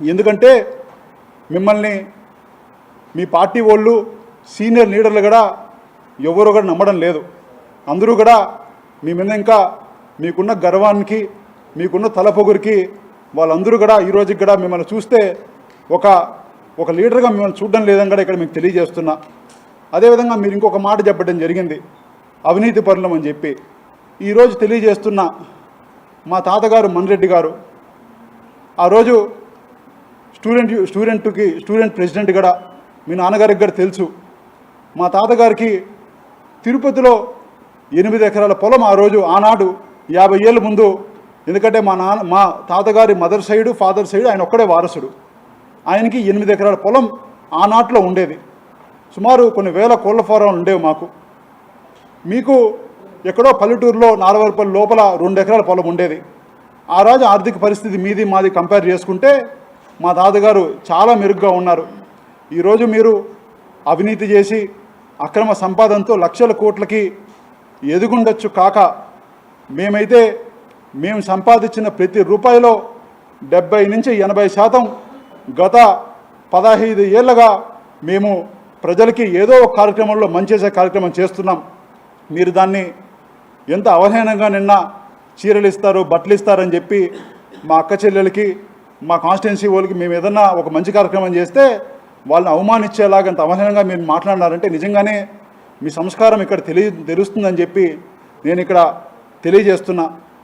ఎందుకంటే మిమ్మల్ని మీ పార్టీ వాళ్ళు సీనియర్ లీడర్లు కూడా ఎవరు కూడా నమ్మడం లేదు. అందరూ కూడా మీ మీద ఇంకా మీకున్న గర్వానికి మీకున్న తలపొగురికి వాళ్ళందరూ కూడా ఈరోజుకి కూడా మిమ్మల్ని చూస్తే ఒక లీడర్గా మిమ్మల్ని చూడడం లేదని కూడా ఇక్కడ మీకు తెలియజేస్తున్నా. అదేవిధంగా మీరు ఇంకొక మాట చెప్పడం జరిగింది, అవినీతి పరులం అని చెప్పి. ఈరోజు తెలియజేస్తున్న మా తాతగారు మన్రెడ్డి గారు ఆ రోజు స్టూడెంట్ ప్రెసిడెంట్ కూడా మీ నాన్నగారికి కూడా తెలుసు. మా తాతగారికి తిరుపతిలో 8 ఎకరాల పొలం ఆ రోజు ఆనాడు 50 ఏళ్ళ ముందు, ఎందుకంటే మా తాతగారి మదర్ సైడు ఫాదర్ సైడు ఆయన ఒక్కడే వారసుడు. ఆయనకి 8 ఎకరాల పొలం ఆనాట్లో ఉండేది. సుమారు కొన్ని వేల కోళ్ల ఫారాలు ఉండేవి మాకు. మీకు ఎక్కడో పల్లెటూరులో నాలుగవరపల్లి లోపల 2 ఎకరాల పొలం ఉండేది. ఆ రోజు ఆర్థిక పరిస్థితి మీది మాది కంపేర్ చేసుకుంటే మా తాతగారు చాలా మెరుగ్గా ఉన్నారు. ఈరోజు మీరు అవినీతి చేసి అక్రమ సంపాదనతో లక్షల కోట్లకి ఎదుగుండొచ్చు కాక, మేము సంపాదించిన ప్రతి రూపాయిలో 70 నుంచి 80% గత 15 ఏళ్ళగా మేము ప్రజలకి ఏదో ఒక కార్యక్రమంలో మంచి చేసే కార్యక్రమం చేస్తున్నాం. మీరు దాన్ని ఎంత అవహేళనంగా నిన్న చీరలు ఇస్తారు బట్టలు ఇస్తారని చెప్పి మా అక్క చెల్లెలకి మా కాన్స్టిట్యున్సీ వాళ్ళకి మేము ఏదన్నా ఒక మంచి కార్యక్రమం చేస్తే వాళ్ళని అవమానించేలాగా అంత అవహేళనంగా మీరు మాట్లాడినారంటే నిజంగానే మీ సంస్కారం ఇక్కడ తెలుస్తుందని చెప్పి నేను ఇక్కడ తెలియజేస్తున్నా.